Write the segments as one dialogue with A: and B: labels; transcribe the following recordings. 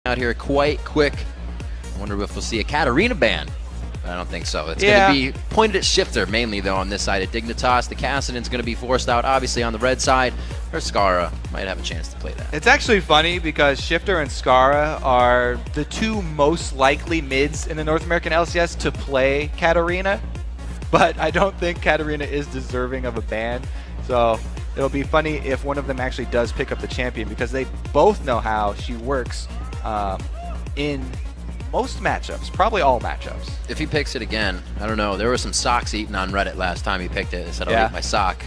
A: out here quite quick. I wonder if we'll see a Katarina ban. But I don't think so. It's going to be pointed at Shifter mainly, though, on this side at Dignitas. The Kassadin's going to be forced out, obviously, on the red side. Or Skara might have a chance to play that.
B: It's actually funny because Shifter and Skara are the two most likely mids in the North American LCS to play Katarina. But I don't think Katarina is deserving of a ban. So it'll be funny if one of them actually does pick up the champion because they both know how she works in most matchups, probably all matchups.
A: If he picks it again, I don't know. There were some socks eaten on Reddit last time he picked it. He said, I'll eat my sock.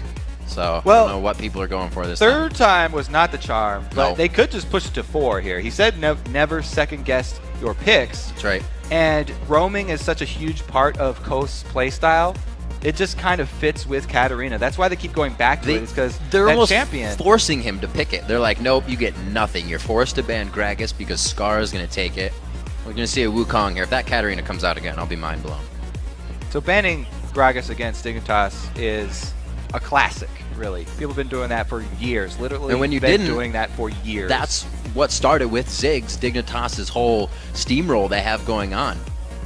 A: So I don't know what people are going for this time.
B: Third time was not the charm, but they could just push it to 4 here. He said never second-guess your picks.
A: That's right.
B: And roaming is such a huge part of Coast's playstyle. It just kind of fits with Katarina. That's why they keep going back to it. It's because
A: they're almost
B: champion
A: forcing him to pick it. They're like, nope, you get nothing. You're forced to ban Gragas because Skara is going to take it. We're going to see a Wukong here. If that Katarina comes out again, I'll be mind blown.
B: So banning Gragas against Dignitas is a classic, really. People have been doing that for years. Literally,
A: and when you
B: been doing that for years.
A: That's what started with Ziggs, Dignitas' whole steamroll they have going on.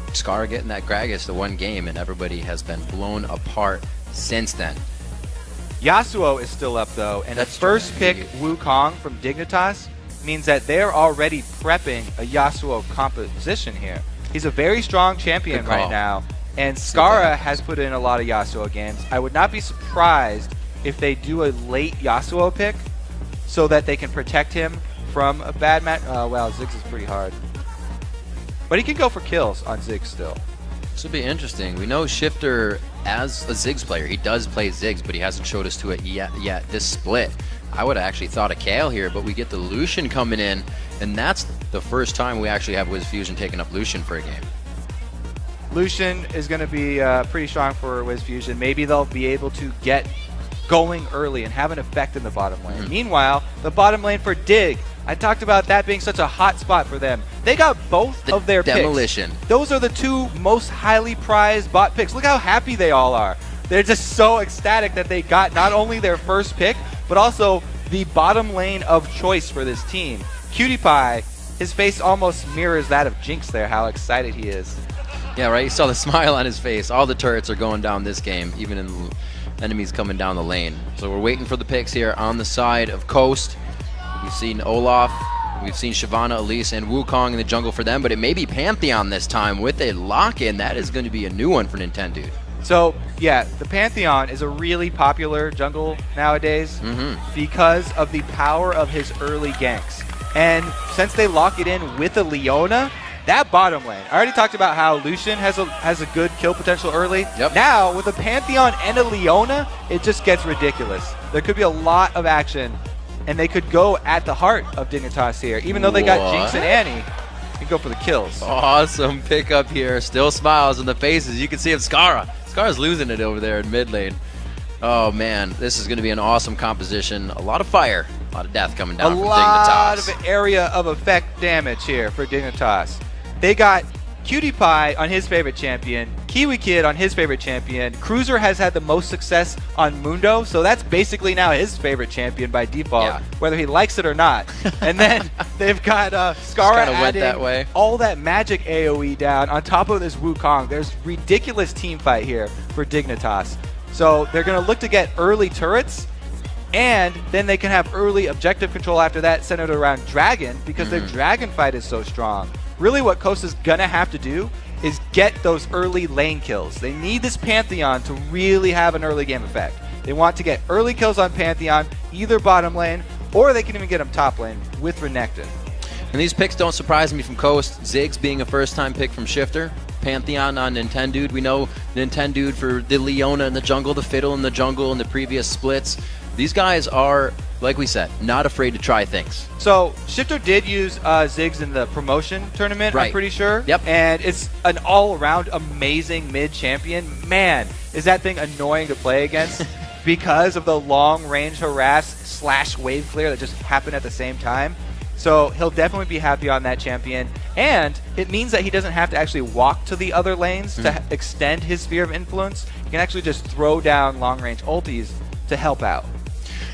A: Skara getting that Gragas the one game, and everybody has been blown apart since then.
B: Yasuo is still up, though, and the first pick, Wukong from Dignitas, means that they're already prepping a Yasuo composition here. He's a very strong champion right now, and Skara has put in a lot of Yasuo games. I would not be surprised if they do a late Yasuo pick so that they can protect him from a bad match. Well, Ziggs is pretty hard. But he can go for kills on Ziggs still.
A: This will be interesting. We know Shifter as a Ziggs player. He does play Ziggs, but he hasn't showed us to it yet. This split, I would have actually thought of Kale here, but we get the Lucian coming in, and that's the first time we actually have Wiz Fusion taking up Lucian for a game.
B: Lucian is going to be pretty strong for Wiz Fusion. Maybe they'll be able to get going early and have an effect in the bottom lane. Meanwhile, the bottom lane for Dig, I talked about that being such a hot spot for them. They got both of their
A: Demolition.
B: picks. Those are the two most highly prized bot picks. Look how happy they all are. They're just so ecstatic that they got not only their first pick, but also the bottom lane of choice for this team. Cutie Pie, his face almost mirrors that of Jinx there, how excited he is.
A: Yeah, right? You saw the smile on his face. All the turrets are going down this game, even in enemies coming down the lane. So we're waiting for the picks here on the side of Coast. We've seen Olaf, we've seen Shyvana, Elise, and Wukong in the jungle for them, but it may be Pantheon this time with a lock-in. That is going to be a new one for Nintendo.
B: So, yeah, the Pantheon is a really popular jungle nowadays because of the power of his early ganks. And since they lock it in with a Leona, that bottom lane, I already talked about how Lucian has a good kill potential early. Now, with a Pantheon and a Leona, it just gets ridiculous. There could be a lot of action, and they could go at the heart of Dignitas here. Even though they got Jinx and Annie, they can go for the kills.
A: Awesome pickup here. Still smiles on the faces. You can see him. Skara's losing it over there in mid lane. Oh, man. This is going to be an awesome composition. A lot of fire. A lot of death coming down from Dignitas.
B: A lot of area of effect damage here for Dignitas. They got Cutie Pie on his favorite champion, Kiwi Kid on his favorite champion. Cruiser has had the most success on Mundo, so that's basically now his favorite champion by default, whether he likes it or not. And then they've got Skara adding all that magic AoE down on top of this Wukong. There's ridiculous team fight here for Dignitas. So they're going to look to get early turrets, and then they can have early objective control after that centered around Dragon because their Dragon fight is so strong. Really what Coast is going to have to do is get those early lane kills. They need this Pantheon to really have an early game effect. They want to get early kills on Pantheon, either bottom lane, or they can even get them top lane with Renekton.
A: And these picks don't surprise me from Coast. Ziggs being a first-time pick from Shifter. Pantheon on Nintendo. We know Nintendo for the Leona in the jungle, the Fiddle in the jungle in the previous splits. These guys are, like we said, not afraid to try things.
B: So Shifter did use Ziggs in the promotion tournament, I'm pretty sure. And it's an all-around amazing mid-champion. Man, is that thing annoying to play against because of the long-range harass / wave clear that just happened at the same time. So he'll definitely be happy on that champion. And it means that he doesn't have to actually walk to the other lanes to extend his sphere of influence. He can actually just throw down long-range ultis to help out.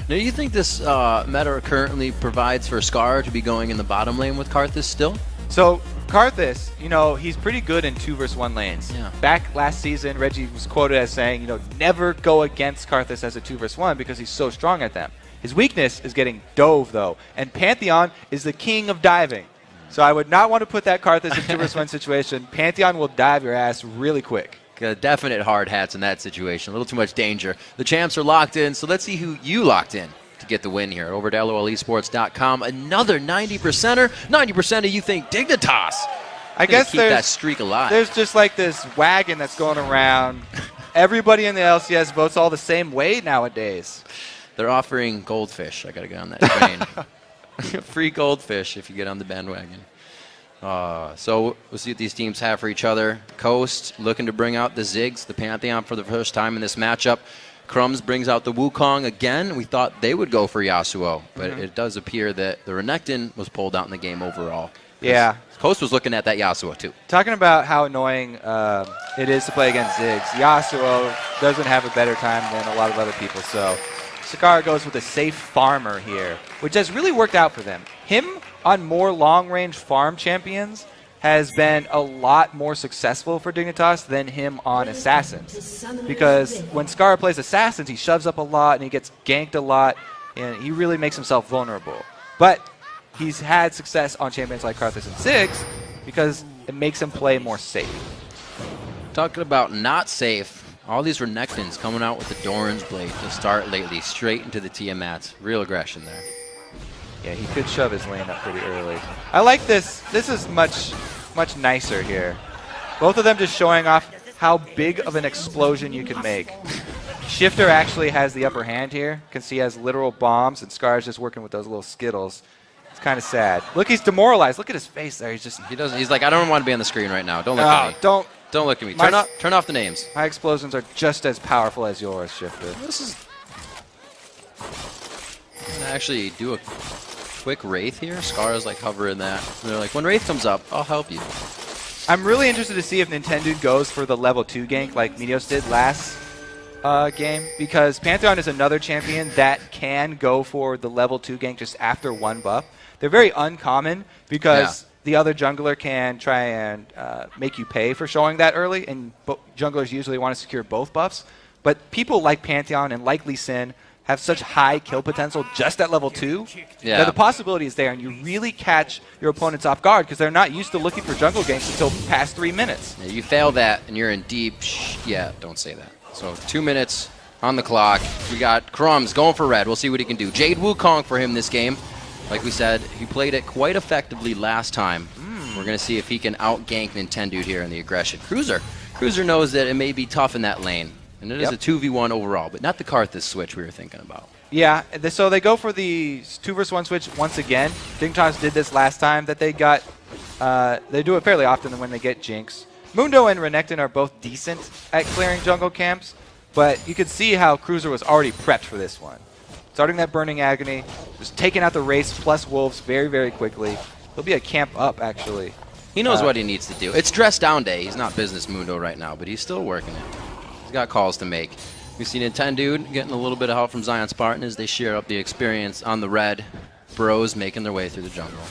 A: Now, do you think this meta currently provides for Scar to be going in the bottom lane with Karthus still?
B: So Karthus, you know, he's pretty good in 2 versus 1 lanes.
A: Yeah.
B: Back last season, Reggie was quoted as saying, you know, never go against Karthus as a 2 versus 1 because he's so strong at them. His weakness is getting dove, though, and Pantheon is the king of diving. So I would not want to put that Karthus in 2 versus 1 situation. Pantheon will dive your ass really quick.
A: Definite hard hats in that situation. A little too much danger. The champs are locked in, so let's see who you locked in to get the win here. Over to LOLesports.com. Another 90%er. 90% of you think Dignitas.
B: I guess
A: keep that streak alive.
B: There's just like this wagon that's going around. Everybody in the LCS votes all the same way nowadays.
A: They're offering goldfish. I got to get on that train. Free goldfish if you get on the bandwagon. So we'll see what these teams have for each other. Coast looking to bring out the Ziggs, the Pantheon, for the first time in this matchup. Crumbs brings out the Wukong again. We thought they would go for Yasuo, but it does appear that the Renekton was pulled out in the game overall.
B: Yeah.
A: Coast was looking at that Yasuo too.
B: Talking about how annoying it is to play against Ziggs, Yasuo doesn't have a better time than a lot of other people, so Sakara goes with a safe farmer here, which has really worked out for them. Him on more long-range farm champions has been a lot more successful for Dignitas than him on Assassins. Because when Scar plays Assassins, he shoves up a lot and he gets ganked a lot, and he really makes himself vulnerable. But he's had success on champions like Karthus and Ziggs because it makes him play more safe.
A: Talking about not safe, all these Renektons coming out with the Doran's Blade to start lately, straight into the Tiamats. Real aggression there.
B: Yeah, he could shove his lane up pretty early. I like this. This is much nicer here. Both of them just showing off how big of an explosion you can make. Shifter actually has the upper hand here. You can see he has literal bombs, and Scar's just working with those little Skittles. It's kind of sad. Look, he's demoralized. Look at his face there.
A: He's like, I don't want to be on the screen right now. Don't look at me. Don't look at me. Turn off the names.
B: My explosions are just as powerful as yours, Shifter.
A: This is... I'm gonna actually do a quick Wraith here. Scar is like covering that. And they're like, when Wraith comes up, I'll help you.
B: I'm really interested to see if Nintendo goes for the level 2 gank like Meteos did last game, because Pantheon is another champion that can go for the level 2 gank just after 1 buff. They're very uncommon because the other jungler can try and make you pay for showing that early, and junglers usually want to secure both buffs. But people like Pantheon and like Lee Sin have such high kill potential just at level 2 that the possibility is there, and you really catch your opponents off guard because they're not used to looking for jungle ganks until past 3 minutes.
A: Yeah, you fail that and you're in deep don't say that. So 2 minutes on the clock. We got Crumbs going for red. We'll see what he can do. Jade Wukong for him this game. Like we said, he played it quite effectively last time. We're going to see if he can out-gank Nintendo here in the aggression. Cruiser knows that it may be tough in that lane. And it is a 2v1 overall, but not the Karthus switch we were thinking about.
B: Yeah, so they go for the 2 versus 1 switch once again. Dignitas did this last time that they got. They do it fairly often when they get Jinx. Mundo and Renekton are both decent at clearing jungle camps, but you could see how Cruiser was already prepped for this one. Starting that Burning Agony, just taking out the Wraiths plus Wolves very, very quickly. He'll be a camp up, actually.
A: He knows what he needs to do. It's dress down day. He's not business Mundo right now, but he's still working it. He's got calls to make. We see Nintendo getting a little bit of help from Zion Spartan as they share up the experience on the red. Bros making their way through the jungle.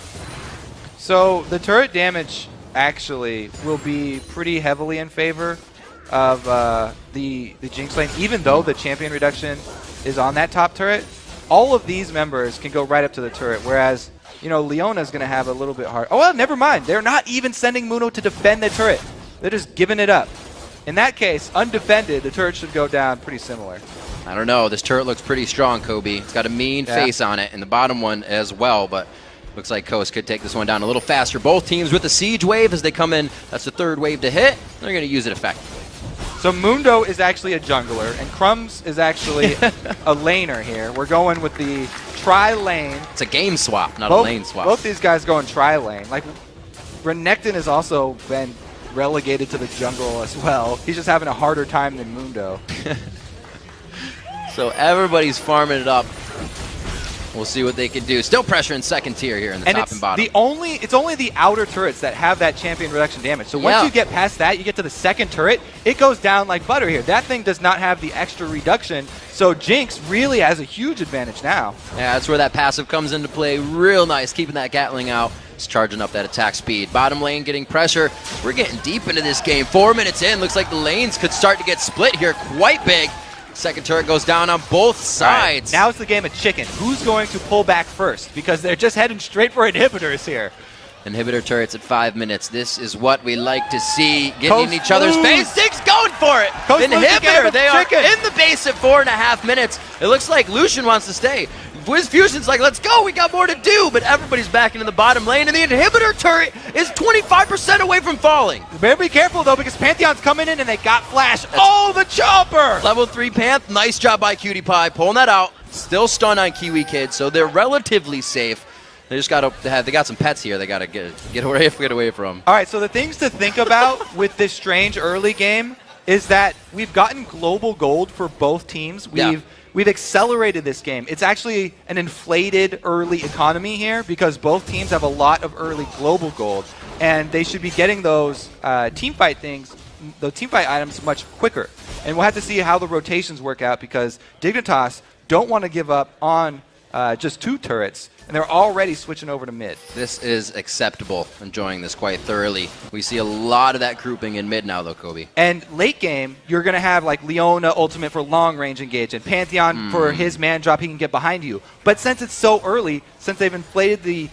B: So the turret damage actually will be pretty heavily in favor of the Jinx lane, even though the champion reduction is on that top turret. All of these members can go right up to the turret, whereas, you know, Leona's going to have a little bit hard. Oh, well, never mind. They're not even sending Muno to defend the turret. They're just giving it up. In that case, undefended, the turret should go down pretty similar.
A: I don't know. This turret looks pretty strong, Kobe. It's got a mean face on it, and the bottom one as well, but looks like Coast could take this one down a little faster. Both teams with the siege wave as they come in. That's the 3rd wave to hit. They're going to use it effectively.
B: So Mundo is actually a jungler, and Crumbs is actually a laner here. We're going with the tri-lane.
A: It's a game swap, not a lane swap.
B: Both these guys going tri-lane. Like, Renekton has also been relegated to the jungle as well. He's just having a harder time than Mundo.
A: So everybody's farming it up We'll see what they can do. Still pressure in second tier here in the top and bottom.
B: It's only the outer turrets that have that champion reduction damage. So once you get past that, you get to the second turret, it goes down like butter here. That thing does not have the extra reduction. So Jinx really has a huge advantage now.
A: Yeah, that's where that passive comes into play. Real nice, keeping that Gatling out. It's charging up that attack speed. Bottom lane getting pressure. We're getting deep into this game. 4 minutes in, looks like the lanes could start to get split here quite big. Second turret goes down on both sides.
B: Right. Now it's the game of chicken. Who's going to pull back first? Because they're just heading straight for inhibitors here.
A: Inhibitor turrets at 5 minutes. This is what we like to see. Getting in each other's face. Dig's going for it. Inhibitor, they are in the base at 4.5 minutes. It looks like Lucian wants to stay. Wiz Fusion's like, let's go, we got more to do, but everybody's back into the bottom lane, and the inhibitor turret is 25% away from falling.
B: You better be careful, though, because Pantheon's coming in, and they got Flash. The chopper!
A: Level 3 Panth, nice job by Cutie Pie, pulling that out. Still stun on Kiwi Kid, so they're relatively safe. They just got to they got some pets here they got to get away from.
B: All right, so the things to think about with this strange early game is that we've gotten global gold for both teams. We've accelerated this game. It's actually an inflated early economy here because both teams have a lot of early global gold, and they should be getting those team fight items much quicker. And we'll have to see how the rotations work out because Dignitas don't want to give up on just 2 turrets, and they're already switching over to mid.
A: This is acceptable. Enjoying this quite thoroughly. We see a lot of that grouping in mid now, though, Kobe.
B: And late game, you're going to have like Leona ultimate for long range engage, and Pantheon for his man drop, he can get behind you. But since it's so early, since they've inflated the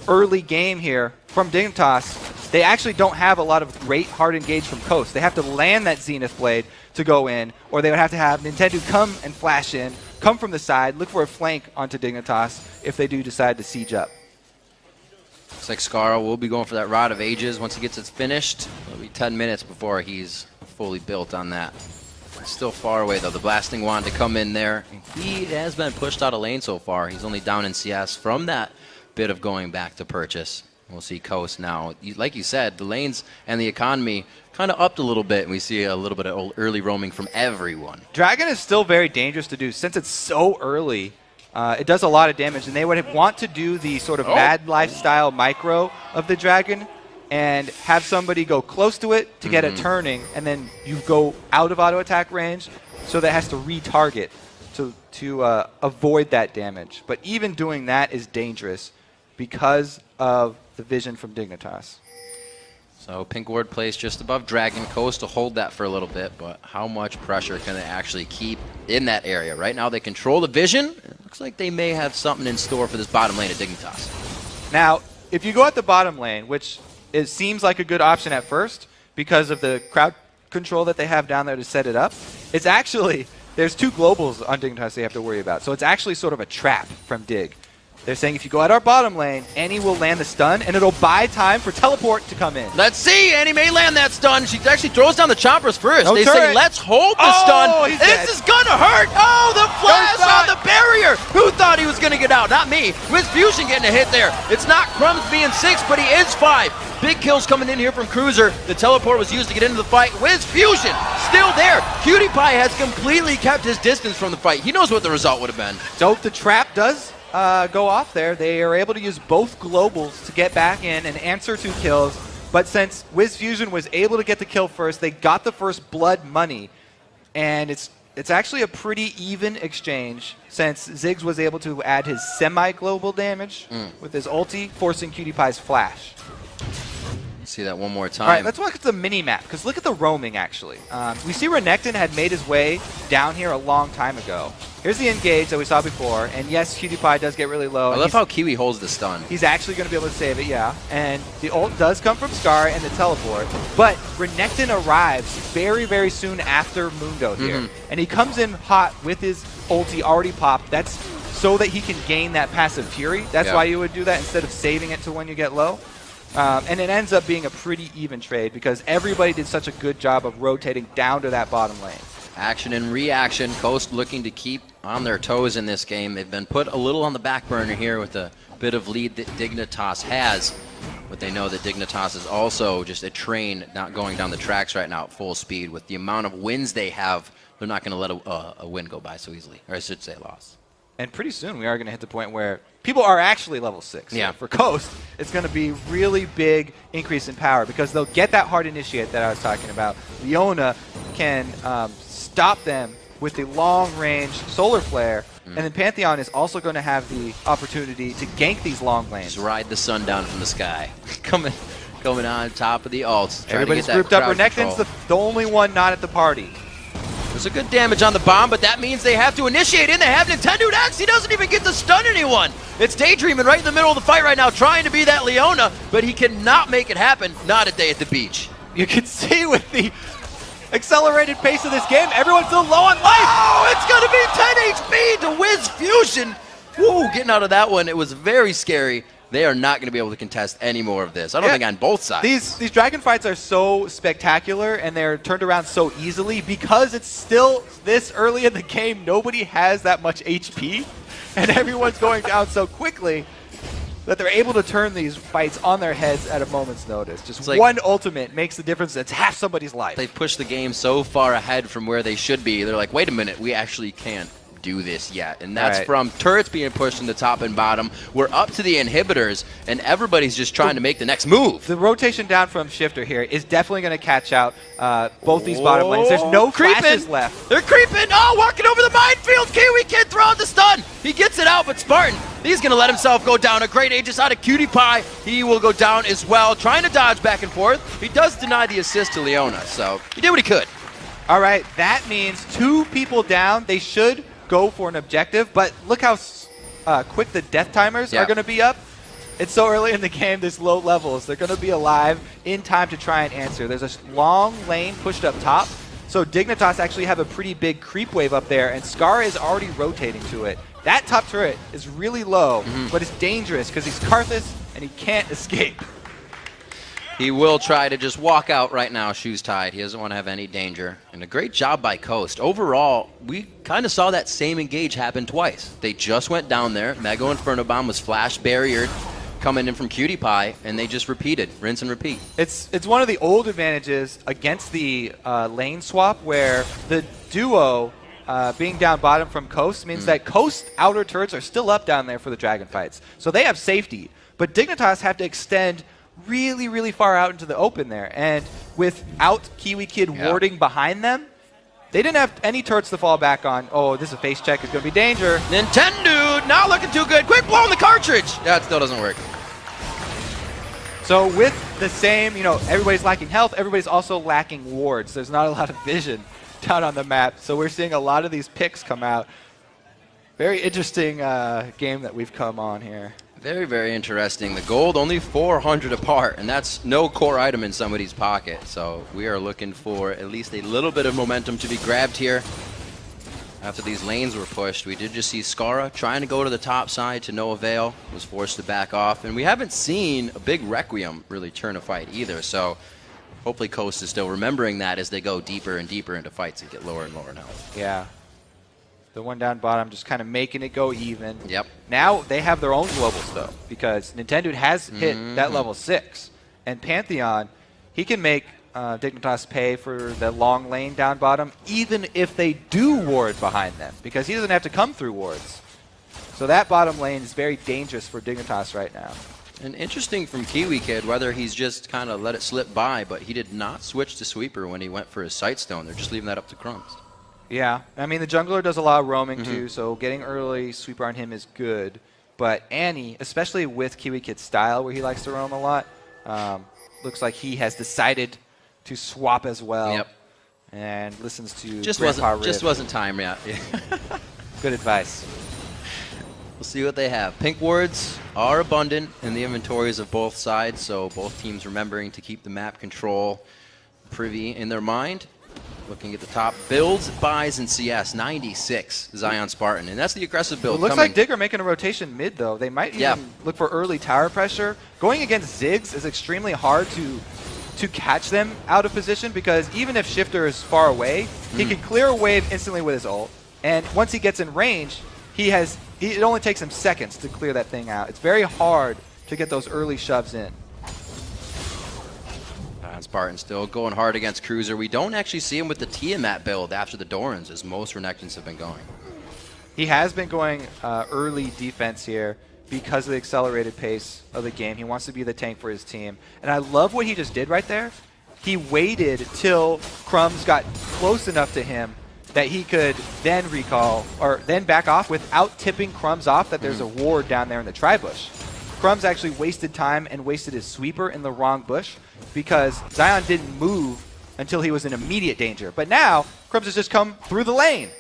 B: early game here from Dignitas, they actually don't have a lot of great hard engage from Coast. They have to land that Zenith Blade to go in, or they would have to have Nintendo come and flash in, come from the side, look for a flank onto Dignitas if they do decide to siege up.
A: Looks like Scarl will be going for that Rod of Ages once he gets it finished. It'll be 10 minutes before he's fully built on that. Still far away, though. The Blasting Wand to come in there. He has been pushed out of lane so far. He's only down in CS from that bit of going back to purchase. We'll see Coast now. Like you said, the lanes and the economy kind of upped a little bit, and we see a little bit of early roaming from everyone.
B: Dragon is still very dangerous to do. Since it's so early, it does a lot of damage, and they would want to do the sort of mad lifestyle micro of the Dragon and have somebody go close to it to get it turning, and then you go out of auto attack range, so that has to retarget to avoid that damage. But even doing that is dangerous because of the vision from Dignitas.
A: So Pink Ward placed just above Dragon. Coast to hold that for a little bit, but how much pressure can they actually keep in that area? Right now they control the vision. It looks like they may have something in store for this bottom lane at Dignitas.
B: Now, if you go at the bottom lane, which it seems like a good option at first because of the crowd control that they have down there to set it up, it's actually, there's 2 globals on Dignitas they have to worry about. So it's actually sort of a trap from Dig. They're saying if you go at our bottom lane, Annie will land the stun, and it'll buy time for teleport to come in.
A: Let's see. Annie may land that stun. She actually throws down the choppers first. They say, let's hold the stun. This is going to hurt. Oh, the flash on the barrier. Who thought he was going to get out? Not me. Wiz Fusion getting a hit there. It's not Crumbs being 6, but he is 5. Big kills coming in here from Cruiser. The teleport was used to get into the fight. Wiz Fusion still there. Cutie Pie has completely kept his distance from the fight. He knows what the result would have been.
B: So if the trap does go off there, they are able to use both globals to get back in and answer 2 kills. But since Wiz Fusion was able to get the kill first, they got the first blood money, and it's actually a pretty even exchange since Ziggs was able to add his semi-global damage with his ulti, forcing Cutie Pie's flash.
A: See that one more time.
B: All right, let's look at the mini-map, because look at the roaming, actually. We see Renekton had made his way down here a long time ago. Here's the engage that we saw before, and yes, Cutie Pie does get really low.
A: I love how Kiwi holds the stun.
B: He's actually going to be able to save it, yeah. And the ult does come from Scar and the teleport, but Renekton arrives very, very soon after Mundo here. And he comes in hot with his ulti already popped. That's so that he can gain that passive Fury. That's why you would do that instead of saving it to when you get low. And it ends up being a pretty even trade because everybody did such a good job of rotating down to that bottom lane.
A: Action and reaction. Coast looking to keep on their toes in this game. They've been put a little on the back burner here with the bit of lead that Dignitas has. But they know that Dignitas is also just a train not going down the tracks right now at full speed. With the amount of wins they have, they're not going to let a win go by so easily. Or I should say a loss.
B: And pretty soon we are going to hit the point where people are actually level 6.
A: Yeah.
B: For Coast, it's going to be really big increase in power because they'll get that hard initiate that I was talking about. Leona can stop them with the long-range solar flare, and then Pantheon is also going to have the opportunity to gank these long lanes.
A: Just ride the sun down from the sky. coming on top of the ults.
B: Everybody's grouped up. Renekton's the only one not at the party.
A: There's a good damage on the bomb, but that means they have to initiate in. They have Nintendo X. He doesn't even get to stun anyone. It's Daydreaming right in the middle of the fight right now, trying to be that Leona, but he cannot make it happen. Not a day at the beach.
B: You can see with the accelerated pace of this game, everyone's still low on life.
A: Oh, it's going to be 10 HP to Wiz Fusion. Woo, getting out of that one, it was very scary. They are not going to be able to contest any more of this. I don't think on both sides.
B: These dragon fights are so spectacular and they're turned around so easily because it's still this early in the game. Nobody has that much HP and everyone's going down so quickly that they're able to turn these fights on their heads at a moment's notice. Just like one ultimate makes the difference. That's half somebody's life.
A: They've pushed the game so far ahead from where they should be. They're like, wait a minute, we actually can't do this yet. And that's from turrets being pushed in the top and bottom. We're up to the inhibitors, and everybody's just trying to make the next move.
B: The rotation down from Shifter here is definitely going to catch out both these bottom lanes. There's no flashes left.
A: They're creeping. Oh, walking over the minefield. Kiwi Kid throwing the stun. He gets it out, but Spartan, he's going to let himself go down. A great Aegis out of Cutie Pie. He will go down as well, trying to dodge back and forth. He does deny the assist to Leona, so he did what he could.
B: All right, that means 2 people down. They should go for an objective, but look how quick the death timers are going to be up. It's so early in the game, there's low levels. They're going to be alive in time to try and answer. There's a long lane pushed up top, so Dignitas actually have a pretty big creep wave up there, and Scar is already rotating to it. That top turret is really low, but it's dangerous because he's Karthus and he can't escape.
A: He will try to just walk out right now, shoes tied. He doesn't want to have any danger. And a great job by Coast. Overall, we kind of saw that same engage happen twice. They just went down there. Mega Inferno Bomb was flash barriered coming in from Cutie Pie, and they just repeated, rinse and repeat.
B: It's one of the old advantages against the lane swap where the duo being down bottom from Coast means that Coast outer turrets are still up down there for the dragon fights. So they have safety. But Dignitas have to extend really, really far out into the open there. And without Kiwi Kid warding behind them, they didn't have any turrets to fall back on. Oh, this is a face check. It's going to be danger.
A: Nintendo not looking too good. Quick blow on the cartridge. Yeah, it still doesn't work.
B: So with the same, everybody's lacking health. Everybody's also lacking wards. There's not a lot of vision down on the map. So we're seeing a lot of these picks come out. Very interesting game that we've come on here.
A: Very, very interesting. The gold only 400 apart, and that's no core item in somebody's pocket. So we are looking for at least a little bit of momentum to be grabbed here. After these lanes were pushed, we did just see Skara trying to go to the top side to no avail, was forced to back off. And we haven't seen a big Requiem really turn a fight either. So hopefully Coast is still remembering that as they go deeper and deeper into fights and get lower and lower in health.
B: Yeah. The one down bottom just kind of making it go even.
A: Yep.
B: Now they have their own globals, though, because Nintendo has hit that level 6. And Pantheon, he can make Dignitas pay for the long lane down bottom, even if they do ward behind them, because he doesn't have to come through wards. So that bottom lane is very dangerous for Dignitas right now.
A: And interesting from Kiwi Kid, whether he's just kind of let it slip by, but he did not switch to Sweeper when he went for his Sightstone. They're just leaving that up to Crumbs.
B: Yeah, I mean, the jungler does a lot of roaming too, so getting early Sweeper on him is good. But Annie, especially with Kiwi Kid's style where he likes to roam a lot, looks like he has decided to swap as well.
A: Yep.
B: And listens to
A: just
B: Grandpa
A: wasn't time yet.
B: Good advice.
A: We'll see what they have. Pink wards are abundant in the inventories of both sides, so both teams remembering to keep the map control privy in their mind. Looking at the top, builds, buys, and CS, 96 Zion Spartan, and that's the aggressive build.
B: It looks like Digger making a rotation mid, though. They might even look for early tower pressure. Going against Ziggs is extremely hard to catch them out of position, because even if Shifter is far away, he can clear a wave instantly with his ult, and once he gets in range, it only takes him seconds to clear that thing out. It's very hard to get those early shoves in.
A: Spartan still going hard against Cruiser. We don't actually see him with the Tiamat build after the Dorans, as most Renektons have been going.
B: He has been going early defense here because of the accelerated pace of the game. He wants to be the tank for his team. And I love what he just did right there. He waited till Crumbs got close enough to him that he could then recall or then back off without tipping Crumbs off that there's a ward down there in the tri-bush. Crumbs actually wasted time and wasted his sweeper in the wrong bush because Zion didn't move until he was in immediate danger. But now, Crumbs has just come through the lane.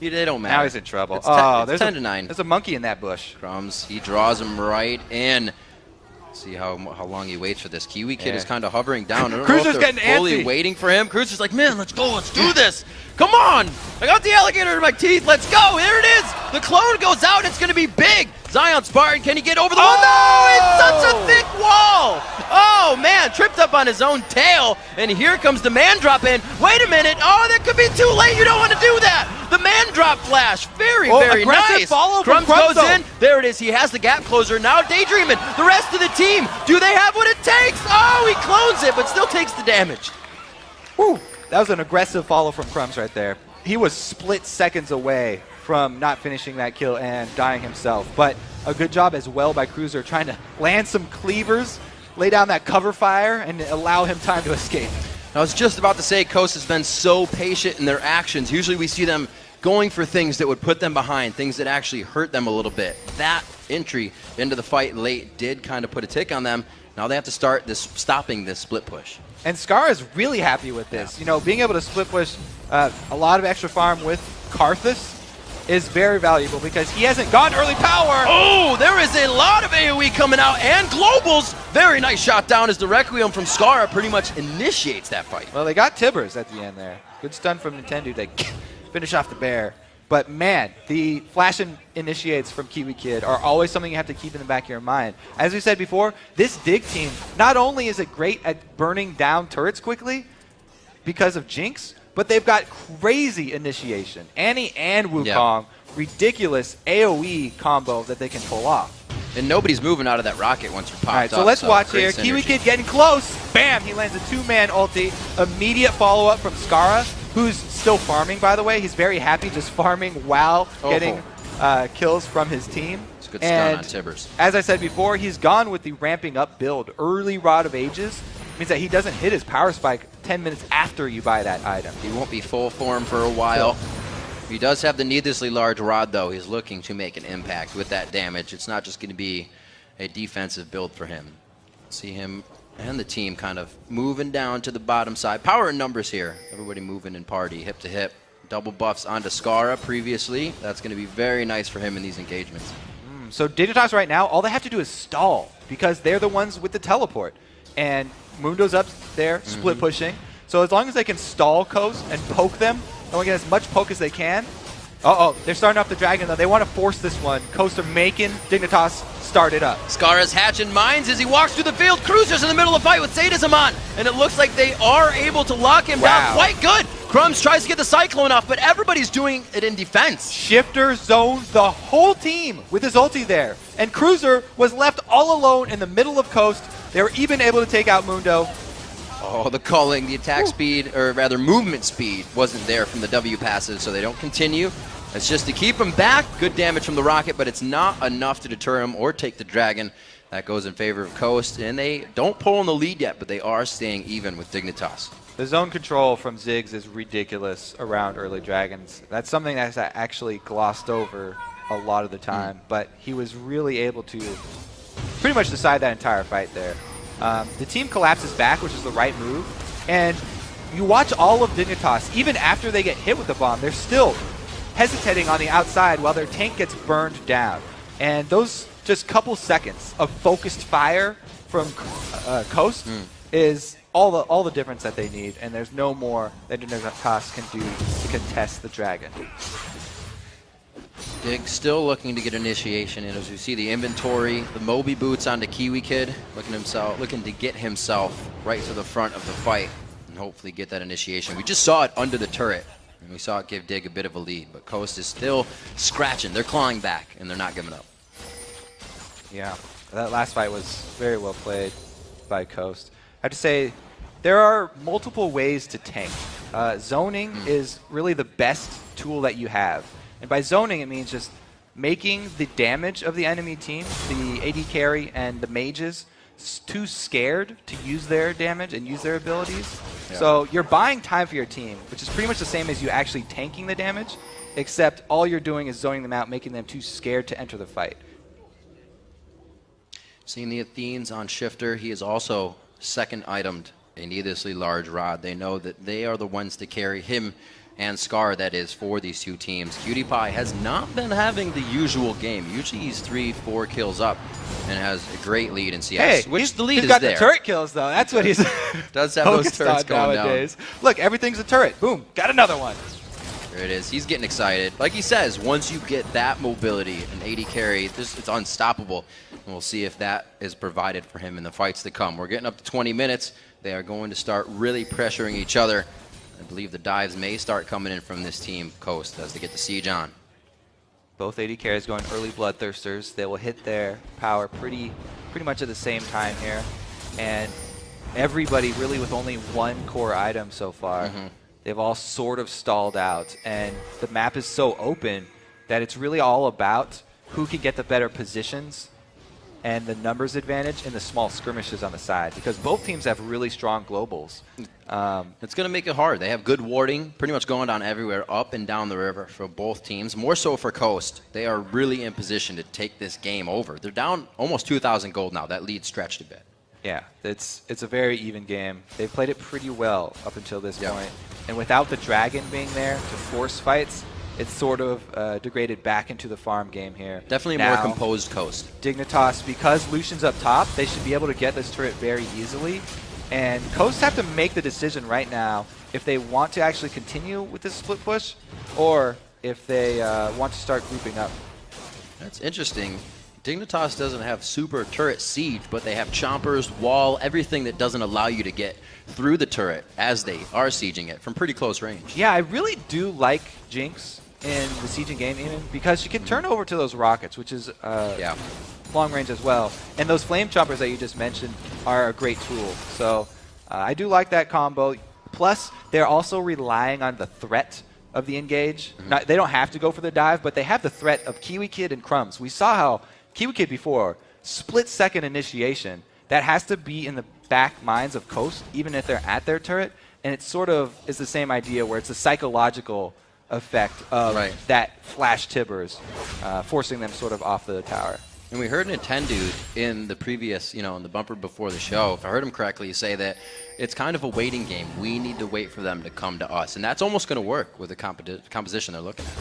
A: They don't matter.
B: Now he's in trouble.
A: It's
B: there's
A: 10 to 9.
B: There's a monkey in that bush.
A: Crumbs, he draws him right in. See how long he waits for this. Kiwi Kid is kind of hovering down. I don't know if they're
B: getting
A: fully
B: antsy.
A: waiting for him. Cruiser's like, man, let's go, let's do this. Come on. I got the alligator in my teeth. Let's go. There it is. The clone goes out. It's going to be big. Zion Spartan, can he get over the wall? No, it's such a thick wall. Oh, man, tripped up on his own tail. And here comes the man drop in. Wait a minute. Oh, that could be too late. You don't want to do that. The man drop flash. Very nice.
B: Follow
A: Crumbs
B: from
A: goes in. There it is. He has the gap closer. Now daydreaming. The rest of the team. Do they have what it takes? Oh, he clones it, but still takes the damage.
B: Whew. That was an aggressive follow from Crumbs right there. He was split seconds away from not finishing that kill and dying himself. But a good job as well by Cruiser trying to land some cleavers, lay down that cover fire, and allow him time to escape.
A: I was just about to say Coast has been so patient in their actions. Usually we see them going for things that would put them behind, things that actually hurt them a little bit. That entry into the fight late did kind of put a tick on them. Now they have to start stopping this split push.
B: And Scar is really happy with this. You know, being able to split push a lot of extra farm with Karthus is very valuable because he hasn't gone early power.
A: Oh, there is a lot of AoE coming out and globals. Very nice shot down as the Requiem from Scar pretty much initiates that fight.
B: Well, they got Tibbers at the end there. Good stun from Nintendo to finish off the bear. But man, the flash initiates from Kiwi Kid are always something you have to keep in the back of your mind. As we said before, this Dig team, not only is it great at burning down turrets quickly because of Jinx, but they've got crazy initiation. Annie and Wukong, ridiculous AoE combo that they can pull off.
A: And nobody's moving out of that rocket once you're popped up.
B: All right, so let's watch here.
A: Synergy.
B: Kiwi Kid getting close. Bam! He lands a two-man ulti. Immediate follow-up from Skara, who's still farming, by the way. He's very happy just farming while getting kills from his team.
A: It's a good stun on Tibbers.
B: As I said before, he's gone with the ramping up build. Early Rod of Ages means that he doesn't hit his power spike 10 minutes after you buy that item.
A: He won't be full form for a while. He does have the needlessly large rod, though. He's looking to make an impact with that damage. It's not just going to be a defensive build for him. See him and the team kind of moving down to the bottom side. Power in numbers here. Everybody moving in party, hip to hip. Double buffs onto Skara previously. That's going to be very nice for him in these engagements.
B: So Dignitas right now, all they have to do is stall because they're the ones with the teleport. And Mundo's up there, split pushing. So as long as they can stall Coast and poke them, and we get as much poke as they can. They're starting off the dragon though. They want to force this one. Coast are making Dignitas start it up.
A: Skara's hatching mines as he walks through the field. Cruiser's in the middle of the fight with Sadism on. And it looks like they are able to lock him down quite good. Crumbs tries to get the Cyclone off, but everybody's doing it in defense.
B: Shifter zoned the whole team with his ulti there. And Cruiser was left all alone in the middle of Coast. They were even able to take out Mundo.
A: Oh, the culling, the attack speed, or rather movement speed, wasn't there from the W passive, so they don't continue. It's just to keep him back. Good damage from the rocket, but it's not enough to deter him or take the dragon. That goes in favor of Coast, and they don't pull in the lead yet, but they are staying even with Dignitas.
B: The zone control from Ziggs is ridiculous around early dragons. That's something that's actually glossed over a lot of the time, but he was really able to pretty much decide that entire fight there. The team collapses back, which is the right move, and you watch all of Dignitas, even after they get hit with the bomb, they're still hesitating on the outside while their tank gets burned down. And those just couple seconds of focused fire from Coast is all the difference that they need, and there's no more that Dignitas can do to contest the dragon.
A: Dig still looking to get initiation in as we see the inventory, the Moby boots onto Kiwi Kid, looking to get himself right to the front of the fight and hopefully get that initiation. We just saw it under the turret, and we saw it give Dig a bit of a lead, but Coast is still scratching. They're clawing back, and they're not giving up.
B: Yeah, that last fight was very well played by Coast. I have to say, there are multiple ways to tank. zoning is really the best tool that you have. And by zoning, it means just making the damage of the enemy team, the AD carry and the mages, too scared to use their damage and use their abilities. Yeah. So you're buying time for your team, which is pretty much the same as you actually tanking the damage, except all you're doing is zoning them out, making them too scared to enter the fight.
A: Seeing the Athenes on Shifter, he is also second itemed a needlessly large rod. They know that they are the ones to carry him and Scar, that is, for these two teams. QtPie has not been having the usual game. Usually he's 3-4 kills up and has a great lead in CS, which the lead is there.
B: He's got the turret kills, though. That's what he's
A: does have those turrets going
B: nowadays. Down. Look, everything's a turret. Boom, got another one.
A: There it is. He's getting excited. Like he says, once you get that mobility and AD carry, it's unstoppable. And we'll see if that is provided for him in the fights to come. We're getting up to 20 minutes. They are going to start really pressuring each other. I believe the dives may start coming in from this team, Coast, as they get the siege on.
B: Both AD carries going early Bloodthirsters. They will hit their power pretty much at the same time here. And everybody really with only one core item so far. They've all sort of stalled out. And the map is so open that it's really all about who can get the better positions and the numbers advantage in the small skirmishes on the side, because both teams have really strong globals.
A: It's going to make it hard. They have good warding, pretty much going down everywhere, up and down the river for both teams. More so for Coast. They are really in position to take this game over. They're down almost 2,000 gold now. That lead stretched a bit. Yeah,
B: it's a very even game. They've played it pretty well up until this point. And without the dragon being there to force fights, it's sort of degraded back into the farm game here.
A: Definitely now, more composed Coast.
B: Dignitas, because Lucian's up top, they should be able to get this turret very easily. And Coast have to make the decision right now if they want to actually continue with this split push or if they want to start grouping up.
A: That's interesting. Dignitas doesn't have super turret siege, but they have chompers, wall, everything that doesn't allow you to get through the turret as they are sieging it from pretty close range.
B: Yeah, I really do like Jinx in the sieging game, even because she can turn over to those rockets, which is long range as well. And those flame chompers that you just mentioned are a great tool. So I do like that combo. Plus, they're also relying on the threat of the engage. They don't have to go for the dive, but they have the threat of Kiwi Kid and Crumbs. We saw how Kiwi Kid before, split-second initiation, that has to be in the back minds of Coast, even if they're at their turret. And it sort of is the same idea where it's a psychological effect of that flash Tibbers, forcing them sort of off the tower.
A: And we heard Nintendo in the previous, in the bumper before the show, if I heard him correctly, say that it's kind of a waiting game. We need to wait for them to come to us. And that's almost going to work with the composition they're looking at.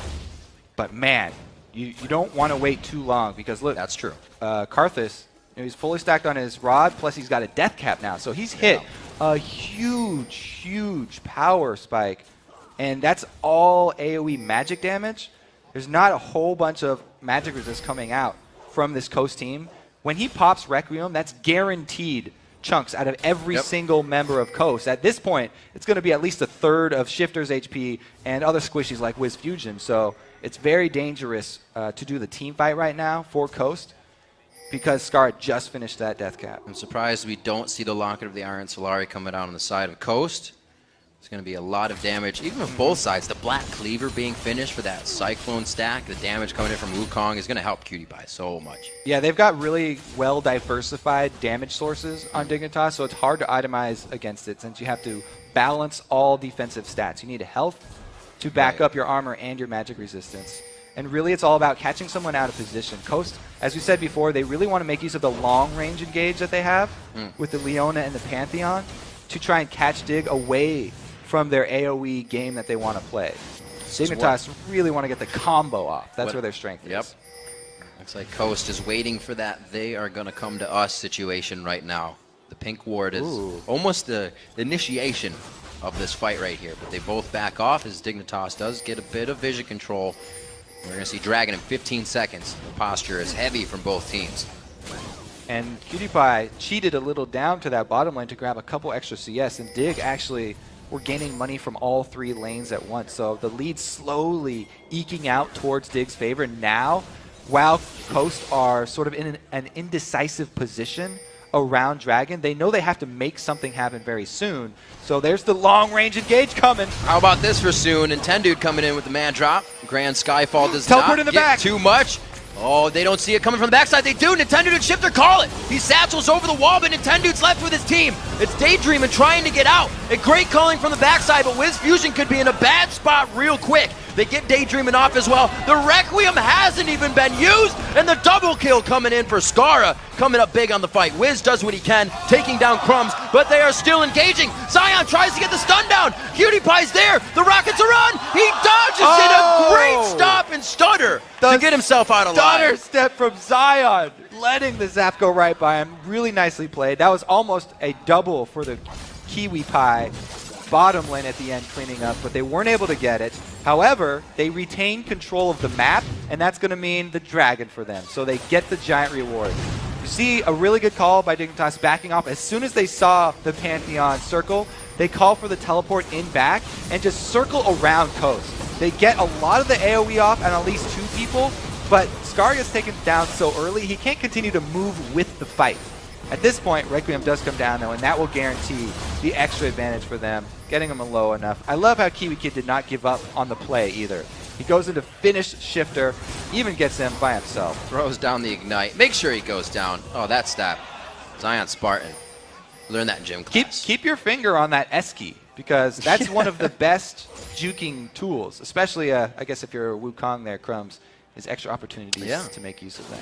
B: But man, you don't want to wait too long because look.
A: That's true.
B: Karthus, he's fully stacked on his rod, plus he's got a death cap now. So he's hit a huge, huge power spike. And that's all AoE magic damage. There's not a whole bunch of magic resist coming out from this Coast team. When he pops Requiem, that's guaranteed chunks out of every single member of Coast. At this point, it's going to be at least a third of Shifter's HP and other squishies like Wiz Fusion. So it's very dangerous to do the team fight right now for Coast because Scar just finished that death cap.
A: I'm surprised we don't see the Locket of the Iron Solari coming out on the side of Coast. It's going to be a lot of damage, even with both sides. The Black Cleaver being finished for that Cyclone stack, the damage coming in from Wukong is going to help QtPie so much.
B: Yeah, they've got really well-diversified damage sources on Dignitas, so it's hard to itemize against it since you have to balance all defensive stats. You need health to back up your armor and your magic resistance. And really, it's all about catching someone out of position. Coast, as we said before, they really want to make use of the long-range engage that they have with the Leona and the Pantheon to try and catch Dig away from their AoE game that they want to play. Dignitas really want to get the combo off. That's where their strength is.
A: Looks like Coast is waiting for that they are going to come to us situation right now. The pink ward is almost the initiation of this fight right here, but they both back off as Dignitas does get a bit of vision control. We're going to see Dragon in 15 seconds. The posture is heavy from both teams.
B: And QtPie cheated a little down to that bottom lane to grab a couple extra CS, and Dig actually were gaining money from all three lanes at once. So the lead slowly eking out towards Dig's favor. Now, while Coast are sort of in an indecisive position around Dragon, they know they have to make something happen very soon. So there's the long-range engage coming.
A: How about this for soon? Nintendude coming in with the man drop. Grand Skyfall does
B: Teleport
A: not
B: in the
A: get
B: back.
A: too much. Oh, they don't see it coming from the backside. They do. Nintendude and Shifter call it. He satchels over the wall, but Nintendude's left with his team. It's Daydreaming trying to get out. A great calling from the backside, but Wiz Fusion could be in a bad spot real quick. They get Daydreaming off as well. The Requiem hasn't even been used, and the double kill coming in for Scara, coming up big on the fight. Wiz does what he can, taking down Crumbs, but they are still engaging. Zion tries to get the stun down. Cutie Pie's there. The Rockets are on. He dodges it. A great stop and stutter to get himself out of line.
B: Stutter step from Zion, letting the zap go right by him. Really nicely played. That was almost a double for the Kiwi Pie. Bottom lane at the end cleaning up, but they weren't able to get it. However, they retain control of the map, and that's going to mean the Dragon for them. So they get the giant reward. You see a really good call by Dignitas backing off. As soon as they saw the Pantheon circle, they call for the teleport in back and just circle around Coast. They get a lot of the AoE off on at least 2 people, but Scar gets taken down so early, he can't continue to move with the fight. At this point, Requiem does come down, though, and that will guarantee the extra advantage for them, getting them low enough. I love how Kiwi Kid did not give up on the play either. He goes into finish Shifter, even gets him by himself.
A: Throws down the Ignite. Make sure he goes down. Oh, that stab. Zion Spartan. Learn that in gym class.
B: Keep your finger on that S key, because that's one of the best juking tools, especially, I guess, if you're a Wukong there, Crumbs, is extra opportunities to make use of that.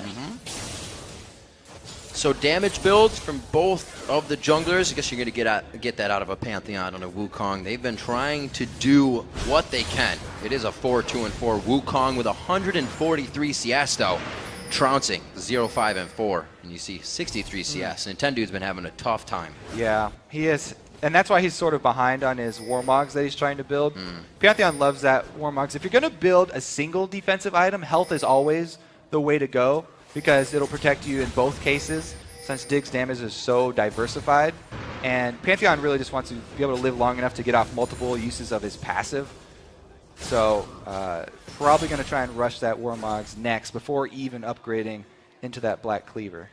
A: So damage builds from both of the junglers. I guess you're going to get that out of a Pantheon on a Wukong. They've been trying to do what they can. It is a 4-2-4 Wukong with 143 CS though, trouncing 0-5-4. And you see 63 CS. Nintendude's been having a tough time.
B: Yeah, he is. And that's why he's sort of behind on his Warmogs that he's trying to build. Pantheon loves that Warmogs. If you're going to build a single defensive item, health is always the way to go, because it'll protect you in both cases, since Dig's damage is so diversified. And Pantheon really just wants to be able to live long enough to get off multiple uses of his passive. So probably going to try and rush that Warmogs next before even upgrading into that Black Cleaver.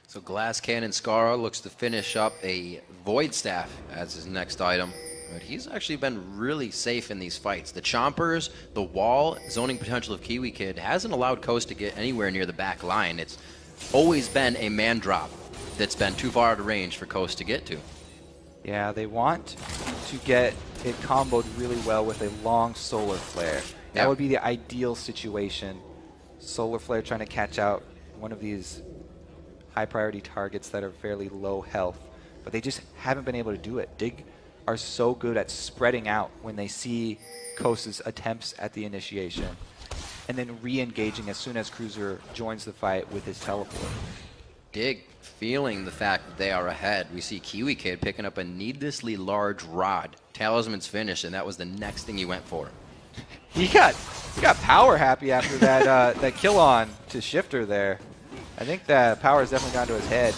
A: So Glass Cannon Scara looks to finish up a Void Staff as his next item. But he's actually been really safe in these fights. The Chompers, the wall, zoning potential of Kiwi Kid hasn't allowed Coast to get anywhere near the back line. It's always been a man drop that's been too far out of range for Coast to get to.
B: Yeah, they want to get it comboed really well with a long Solar Flare. That would be the ideal situation. Solar Flare trying to catch out one of these high priority targets that are fairly low health, but they just haven't been able to do it. Dig are so good at spreading out when they see Coast's attempts at the initiation, and then re-engaging as soon as Cruiser joins the fight with his teleport.
A: Dig feeling the fact that they are ahead. We see Kiwi Kid picking up a needlessly large rod. Talisman's finished, and that was the next thing he went for.
B: He got power happy after that that kill on to Shifter there. I think that power has definitely gone to his head.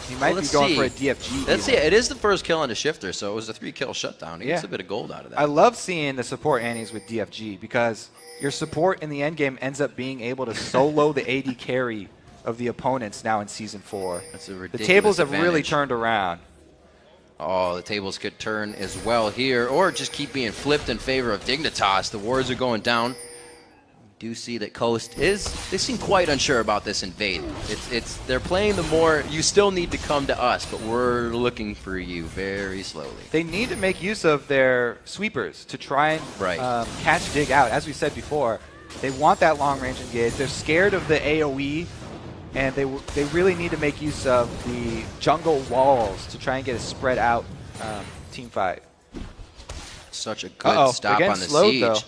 B: He might be going for a DFG.
A: Let's see. It is the first kill on the Shifter, so it was a 3-kill shutdown. He gets a bit of gold out of that.
B: I love seeing the support Annies with DFG, because your support in the end game ends up being able to solo the AD carry of the opponents now in Season 4.
A: That's a ridiculous
B: The tables have
A: advantage.
B: really turned around.
A: Oh, the tables could turn as well here, or just keep being flipped in favor of Dignitas. The wards are going down. Do see that Coast they seem quite unsure about this invade. They're playing the more, you still need to come to us, but we're looking for you very slowly.
B: They need to make use of their sweepers to try and catch Dig out. As we said before, they want that long range engage. They're scared of the AoE, and they really need to make use of the jungle walls to try and get a spread out team fight.
A: Such a good stop on the siege.
B: Though.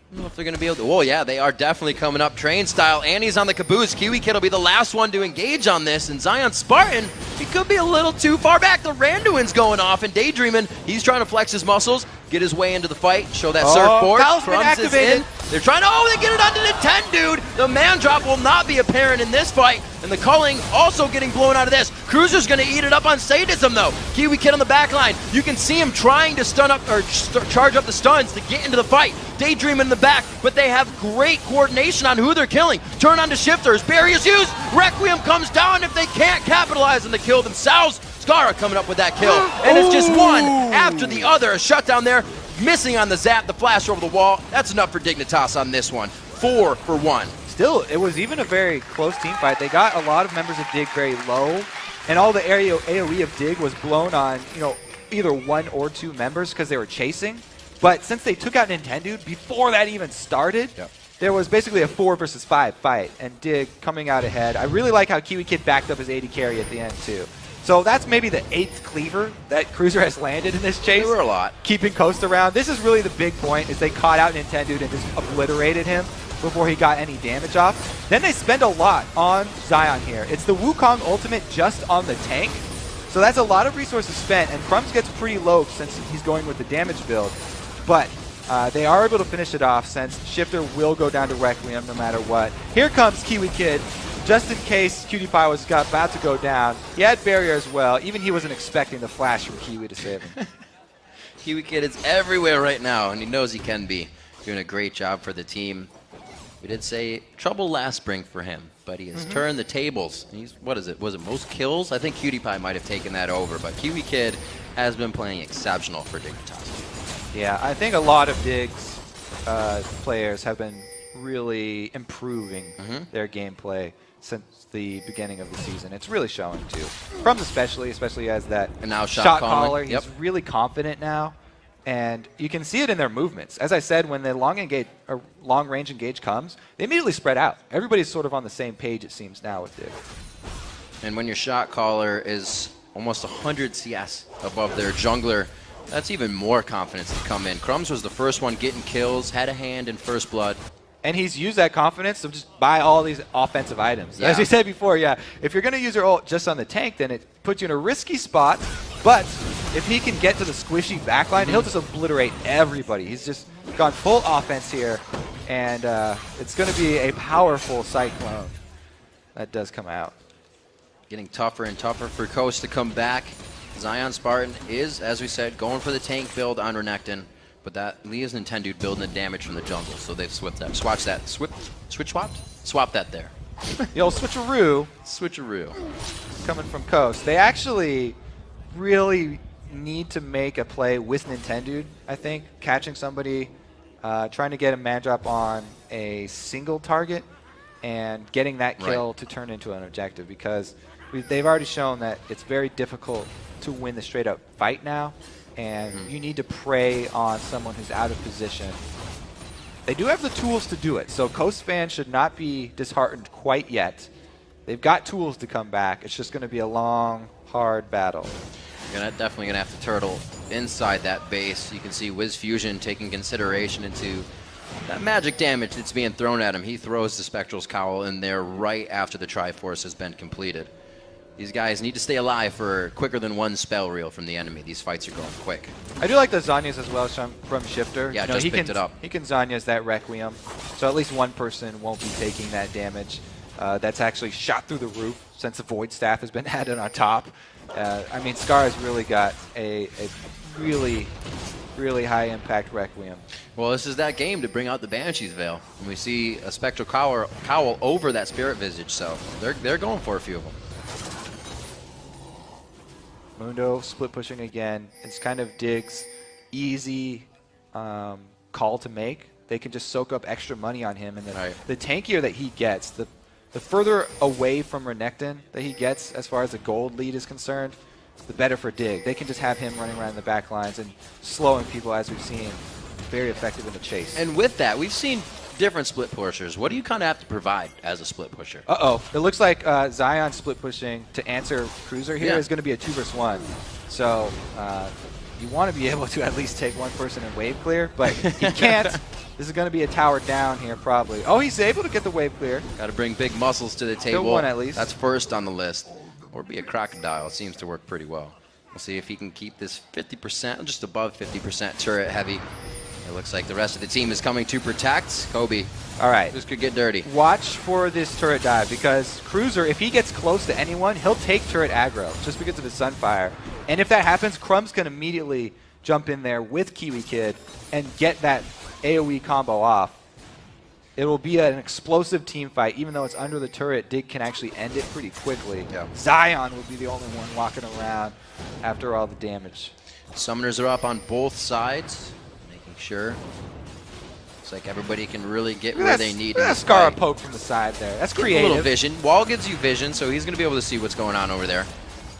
A: I don't know if they're going to be able to. Oh, yeah, they are definitely coming up train style. Annie's on the caboose. Kiwi Kid will be the last one to engage on this. And Zion Spartan, he could be a little too far back. The Randuin's going off. And Daydreaming, he's trying to flex his muscles, get his way into the fight, show that surfboard. Crumbs is in. They're trying to, they get it onto the 10, dude. The man drop will not be apparent in this fight. And the culling also getting blown out of this. Cruiser's going to eat it up on Sadism, though. Kiwi Kid on the back line. You can see him trying to stun up, or charge up the stuns to get into the fight. Daydream in the back, but they have great coordination on who they're killing. Turn on to shifters, barriers used, Requiem comes down if they can't capitalize on the kill themselves. Skara coming up with that kill, and it's just one after the other. A shutdown there, missing on the zap, the flash over the wall. That's enough for Dignitas on this one. 4 for 1.
B: Still, it was even a very close team fight. They got a lot of members of Dig very low, and all the AoE of Dig was blown on, either 1 or 2 members because they were chasing. But since they took out Nintendo before that even started, there was basically a 4 versus 5 fight, and Dig coming out ahead. I really like how Kiwi Kid backed up his AD carry at the end too. So that's maybe the 8th cleaver that Cruiser has landed in this chase.
A: There were a lot.
B: Keeping Coast around. This is really the big point, is they caught out Nintendo and just obliterated him before he got any damage off. Then they spend a lot on Zion here. It's the Wukong ultimate just on the tank. So that's a lot of resources spent, and Crumbs gets pretty low since he's going with the damage build. But they are able to finish it off since Shifter will go down to Requiem no matter what. Here comes Kiwi Kid, just in case PewDiePie was about to go down. He had barrier as well. Even he wasn't expecting the flash from Kiwi to save him.
A: Kiwi Kid is everywhere right now, and he knows he can be. Doing a great job for the team. We did say trouble last spring for him, but he has turned the tables. He's, what is it? Was it most kills? I think PewDiePie might have taken that over, but Kiwi Kid has been playing exceptional for Dignitas.
B: Yeah, I think a lot of Dig's players have been really improving their gameplay since the beginning of the season. It's really showing too. Crumbs especially as that
A: and now
B: shot caller. He's really confident now. And you can see it in their movements. As I said, when the long range engage comes, they immediately spread out. Everybody's sort of on the same page, it seems, now with Dig.
A: And when your shot caller is almost 100 CS above their jungler, that's even more confidence to come in. Crumbs was the first one getting kills, had a hand in first blood.
B: And he's used that confidence to just buy all these offensive items. As we said before, if you're going to use your ult just on the tank, then it puts you in a risky spot. But if he can get to the squishy backline, he'll just obliterate everybody. He's just gone full offense here. And it's going to be a powerful Cyclone that does come out.
A: Getting tougher and tougher for Coast to come back. Zion Spartan is, as we said, going for the tank build on Renekton. But that leaves Nintendo building the damage from the jungle, so they've switched that. Swap that there.
B: The old switcheroo.
A: Switcheroo.
B: Coming from Coast. They actually really need to make a play with Nintendo, I think. Catching somebody, trying to get a man drop on a single target, and getting that kill to turn into an objective, because they've already shown that it's very difficult to win the straight up fight now. And you need to prey on someone who's out of position. They do have the tools to do it, so Coast fans should not be disheartened quite yet. They've got tools to come back. It's just going to be a long, hard battle.
A: You're definitely going to have to turtle inside that base. You can see Wiz Fusion taking consideration into that magic damage that's being thrown at him. He throws the Spectral's Cowl in there right after the Triforce has been completed. These guys need to stay alive for quicker than one spell reel from the enemy. These fights are going quick.
B: I do like the Zanyas as well from Shifter.
A: Yeah, just picked it up.
B: He can Zanyas that Requiem, so at least one person won't be taking that damage. That's actually shot through the roof since the Void Staff has been added on top. I mean, Scar has really got a really high impact Requiem.
A: Well, this is that game to bring out the Banshee's Veil. And we see a Spectral Cowl over that Spirit Visage, so they're going for a few of them.
B: Mundo split pushing again. It's kind of Dig's easy call to make. They can just soak up extra money on him, and then the tankier that he gets, the further away from Renekton that he gets as far as the gold lead is concerned, the better for Dig. They can just have him running around the back lines and slowing people, as we've seen. Very effective in the chase.
A: And with that, we've seen different split pushers. What do you kind of have to provide as a split pusher?
B: It looks like Zion split pushing to answer Cruiser here is going to be a 2 versus 1. So you want to be able to at least take one person and wave clear, but he can't. This is going to be a tower down here probably. Oh, he's able to get the wave clear.
A: Got to bring big muscles to the table.
B: Still one at least.
A: That's first on the list. Or be a crocodile. It seems to work pretty well. We'll see if he can keep this 50%, just above 50% turret heavy. It looks like the rest of the team is coming to protect. Kobe.
B: All right.
A: This could get dirty.
B: Watch for this turret dive, because Cruiser, if he gets close to anyone, he'll take turret aggro just because of his Sunfire. And if that happens, Crumbs can immediately jump in there with Kiwi Kid and get that AoE combo off, it will be an explosive team fight. Even though it's under the turret, Dig can actually end it pretty quickly.
A: Yeah.
B: Zion will be the only one walking around after all the damage.
A: Summoners are up on both sides, making sure. Looks like everybody can really get where they need.
B: That Scar poke from the side there. That's creative.
A: A little vision. Wall gives you vision, so he's going to be able to see what's going on over there.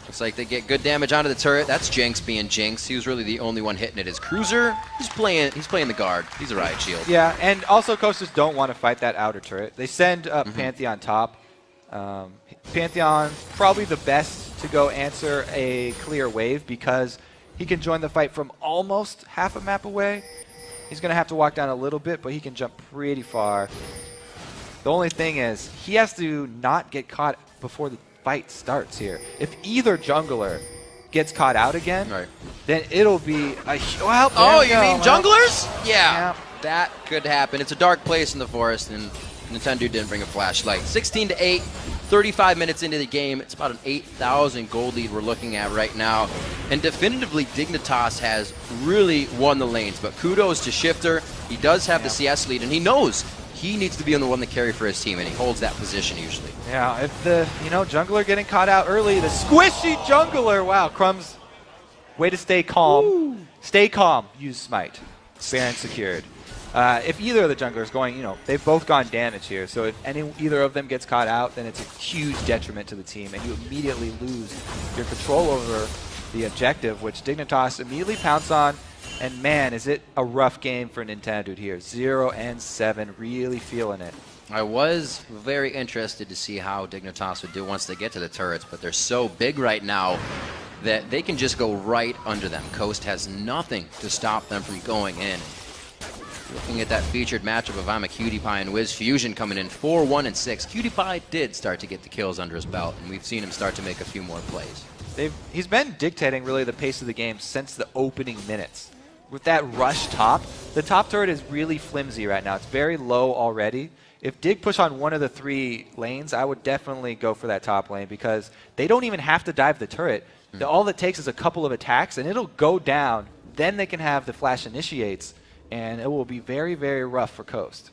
A: Looks like they get good damage onto the turret. That's Jinx being Jinx. He was really the only one hitting it. His Cruiser, he's playing the guard. He's a riot shield.
B: Yeah, and also Coasters don't want to fight that outer turret. They send Pantheon top. Pantheon probably the best to go answer a clear wave because he can join the fight from almost half a map away. He's going to have to walk down a little bit, but he can jump pretty far. The only thing is he has to not get caught before the fight starts here. If either jungler gets caught out again, then it'll be a... Well,
A: oh, you mean junglers?
B: Yeah.
A: That could happen. It's a dark place in the forest, and Nintendo didn't bring a flashlight. 16-8, 35 minutes into the game. It's about an 8,000 gold lead we're looking at right now. And definitively, Dignitas has really won the lanes. But kudos to Shifter. He does have the CS lead, and he knows he needs to be on the one to carry for his team, and he holds that position usually.
B: Yeah, if the jungler getting caught out early, the squishy jungler. Wow, Crumbs, way to stay calm. Ooh. Stay calm. Use Smite. Baron secured. If either of the junglers going, they've both gone damage here. So if either of them gets caught out, then it's a huge detriment to the team, and you immediately lose your control over the objective, which Dignitas immediately pounce on. And man, is it a rough game for Nintendo here. 0-7, really feeling it.
A: I was very interested to see how Dignitas would do once they get to the turrets, but they're so big right now that they can just go right under them. Coast has nothing to stop them from going in. Looking at that featured matchup of Cutie-Pie and Wiz Fusion coming in 4-1 and 6. Cutie-Pie did start to get the kills under his belt, and we've seen him start to make a few more plays.
B: He's been dictating really the pace of the game since the opening minutes. With that rush top, the top turret is really flimsy right now. It's very low already. If Dig push on one of the 3 lanes, I would definitely go for that top lane because they don't even have to dive the turret. All it takes is a couple of attacks, and it'll go down. Then they can have the flash initiates, and it will be very, very rough for Coast.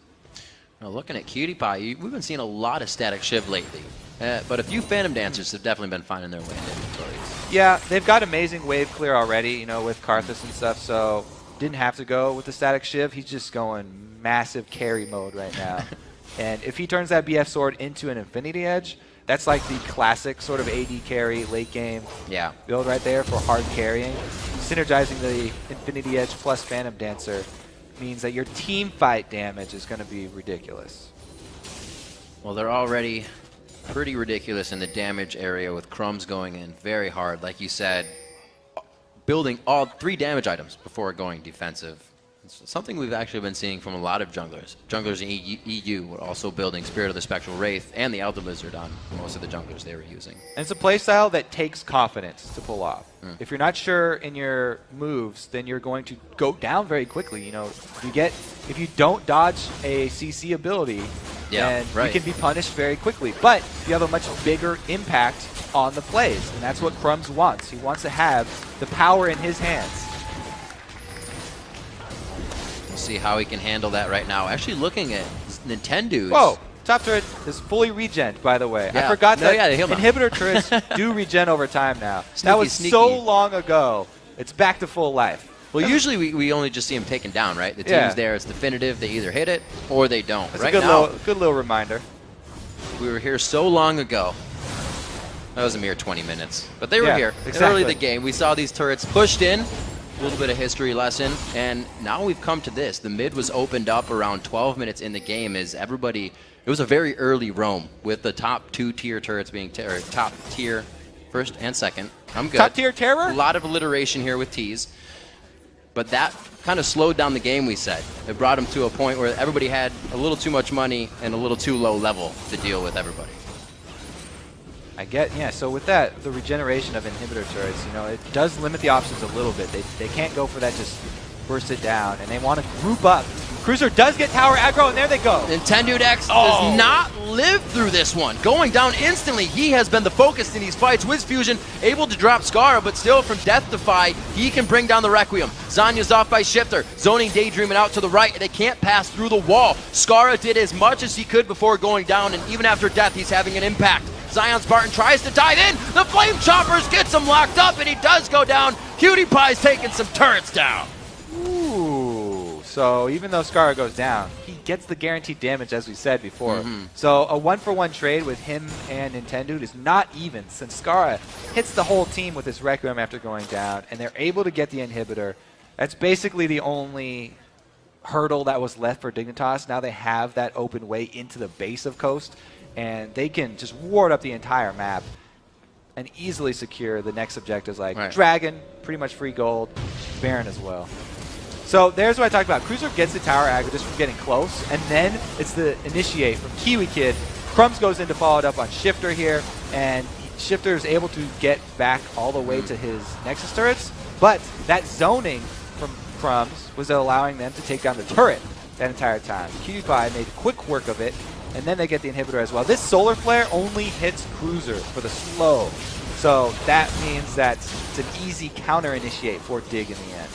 A: Now looking at Cutie-Pie, we've been seeing a lot of static Shiv lately. But a few Phantom Dancers have definitely been finding their way into inventories.
B: Yeah, they've got amazing wave clear already, with Karthus and stuff, so didn't have to go with the static Shiv. He's just going massive carry mode right now. And if he turns that BF sword into an Infinity Edge, that's like the classic sort of AD carry late game build right there for hard carrying. Synergizing the Infinity Edge plus Phantom Dancer means that your team fight damage is going to be ridiculous.
A: Well, they're already pretty ridiculous in the damage area with Crumbs going in very hard. Like you said, building all 3 damage items before going defensive. It's something we've actually been seeing from a lot of junglers. Junglers in EU were also building Spirit of the Spectral Wraith and the Elder Lizard on most of the junglers they were using.
B: And it's a playstyle that takes confidence to pull off. If you're not sure in your moves, then you're going to go down very quickly. If you don't dodge a CC ability, then you can be punished very quickly. But you have a much bigger impact on the plays, and that's what Crumbs wants. He wants to have the power in his hands.
A: We'll see how he can handle that right now. Actually looking at Nintendo's...
B: Whoa! Top turret is fully regen, by the way.
A: Yeah.
B: I forgot that inhibitor turrets do regen over time now. That was so long ago. It's back to full life.
A: Well, usually we only just see them taken down, right? The team's there. It's definitive. They either hit it or they don't.
B: That's a good little reminder.
A: We were here so long ago. That was a mere 20 minutes. But they were here.
B: Exactly.
A: Early in the game. We saw these turrets pushed in. A little bit of history lesson. And now we've come to this. The mid was opened up around 12 minutes in the game as everybody... It was a very early roam with the top 2 tier turrets being... top tier first and second. I'm good.
B: Top tier terror?
A: A lot of alliteration here with T's. But that kind of slowed down the game, we said. It brought them to a point where everybody had a little too much money and a little too low level to deal with everybody.
B: So with that, the regeneration of inhibitor turrets, it does limit the options a little bit. They can't go for that just burst it down, and they want to group up Cruiser does get tower aggro, and there they go.
A: Nintendo X does not live through this one. Going down instantly, he has been the focus in these fights. Wiz Fusion able to drop Scara, but still from Death Defy, he can bring down the Requiem. Zanya's off by Shifter. Zoning Daydreaming out to the right, and they can't pass through the wall. Scara did as much as he could before going down, and even after death, he's having an impact. Zion Spartan tries to dive in. The Flame Choppers gets him locked up, and he does go down. Cutie Pie's taking some turrets down.
B: Ooh, so even though Scara goes down, he gets the guaranteed damage, as we said before. So a 1-for-1 trade with him and Nintendo is not even, since Scara hits the whole team with his Requiem after going down, and they're able to get the inhibitor. That's basically the only hurdle that was left for Dignitas. Now they have that open way into the base of Coast, and they can just ward up the entire map and easily secure the next objectives like Dragon, pretty much free gold, Baron as well. So there's what I talked about. Cruiser gets the tower aggro just from getting close, and then it's the initiate from Kiwi Kid. Crumbs goes in to follow it up on Shifter here, and Shifter is able to get back all the way to his Nexus turrets, but that zoning from Crumbs was allowing them to take down the turret that entire time. QPie made quick work of it, and then they get the inhibitor as well. This Solar Flare only hits Cruiser for the slow, so that means that it's an easy counter-initiate for Dig in the end.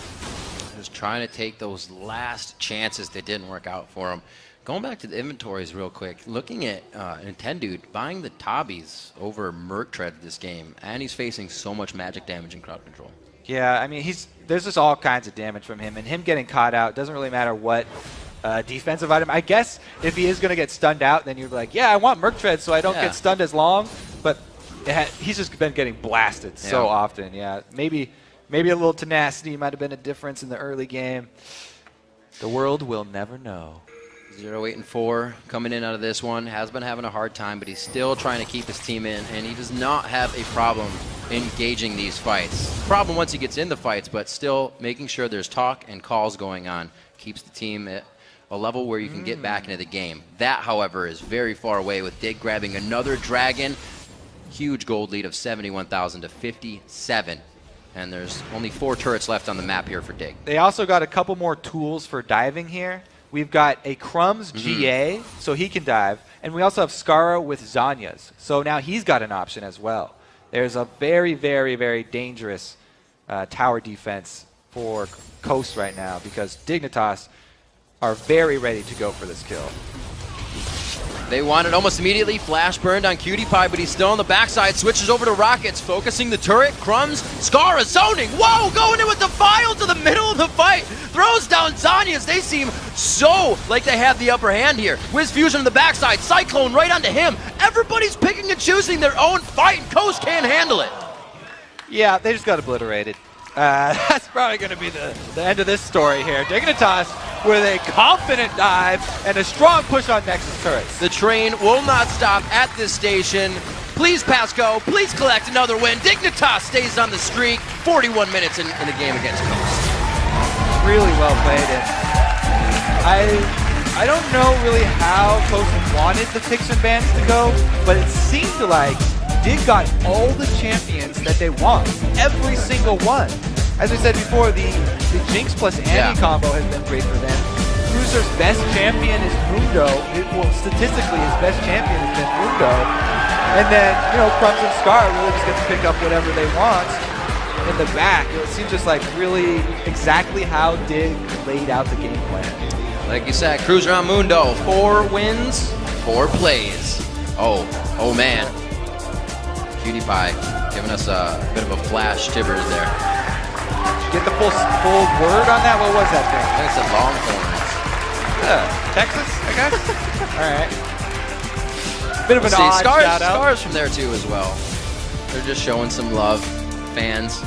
A: Just trying to take those last chances that didn't work out for him. Going back to the inventories real quick, looking at Nintendo buying the Tabis over Merc Tread this game, and he's facing so much magic damage in crowd control.
B: Yeah, I mean, there's just all kinds of damage from him, and him getting caught out doesn't really matter what defensive item. I guess if he is going to get stunned out, then you're like, yeah, I want Merc Tread so I don't get stunned as long, but he's just been getting blasted so often. Yeah, maybe a little tenacity might have been a difference in the early game. The world will never know.
A: 0-8-4 coming in out of this one. Has been having a hard time, but he's still trying to keep his team in, and he does not have a problem engaging these fights. Problem once he gets in the fights, but still making sure there's talk and calls going on. Keeps the team at a level where you can get back into the game. That, however, is very far away with Dig grabbing another Dragon. Huge gold lead of 71,000 to 57. And there's only 4 turrets left on the map here for Dig.
B: They also got a couple more tools for diving here. We've got a Crumbs GA, so he can dive. And we also have Scara with Zanya's. So now he's got an option as well. There's a very, very, very dangerous tower defense for Coast right now because Dignitas are very ready to go for this kill.
A: They want it almost immediately. Flash burned on Cutie Pie, but he's still on the backside. Switches over to Rockets, focusing the turret. Crumbs, Scara zoning. Whoa, going in with the File to the middle of the fight. Throws down Zanya's. They seem so like they have the upper hand here. Wiz Fusion on the backside. Cyclone right onto him. Everybody's picking and choosing their own fight, and Coast can't handle it.
B: Yeah, they just got obliterated. That's probably going to be the end of this story here. Dignitas with a confident dive and a strong push on Nexus turrets.
A: The train will not stop at this station. Please pass go. Please collect another win. Dignitas stays on the streak. 41 minutes in the game against Coast.
B: Really well played. And I don't know really how Coast wanted the picks and bans to go, but it seemed like Dig got all the champions that they want. Every single one. As I said before, the Jinx plus Annie combo has been great for them. Cruiser's best champion is Mundo. Well, statistically, his best champion has been Mundo. And then, you know, Crumbs and Scar really just get to pick up whatever they want in the back. It seems just like really exactly how Dig laid out the game plan.
A: Like you said, Cruiser on Mundo. 4 wins, 4 plays. Oh man. Cutie Pie giving us a bit of a flash Tibbers there.
B: Get the full word on that? What was that thing?
A: I think it's
B: Texas, I guess? All right. Bit of an odd shout out.
A: Scars from there too as well. They're just showing some love. Fans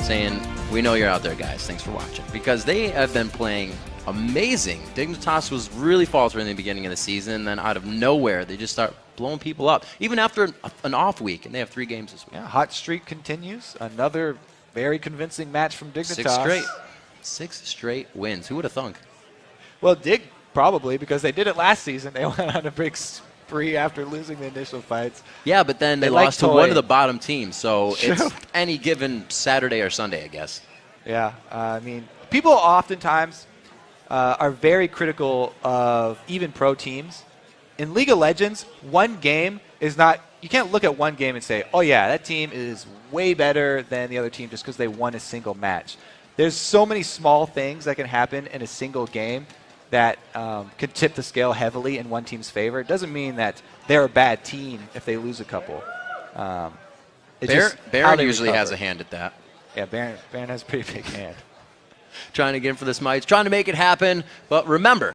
A: saying, we know you're out there, guys. Thanks for watching. Because they have been playing amazing. Dignitas was really faltering in the beginning of the season, and then out of nowhere, they just start blowing people up. Even after an off week, and they have 3 games this week.
B: Yeah, hot streak continues. Another very convincing match from Dignitas.
A: 6 straight wins. Who would have thunk?
B: Well, Dig probably, because they did it last season. They went on a big spree after losing the initial fights.
A: Yeah, but then they lost to one of the bottom teams, so it's any given Saturday or Sunday, I guess.
B: Yeah, I mean, people oftentimes are very critical of even pro teams. In League of Legends, one game is not, you can't look at one game and say, oh yeah, that team is way better than the other team just because they won a single match. There's so many small things that can happen in a single game that could tip the scale heavily in one team's favor. It doesn't mean that they're a bad team if they lose a couple.
A: Baron usually has a hand at that.
B: Yeah, Baron has a pretty big hand.
A: Trying to get in for the smites, trying to make it happen. But remember,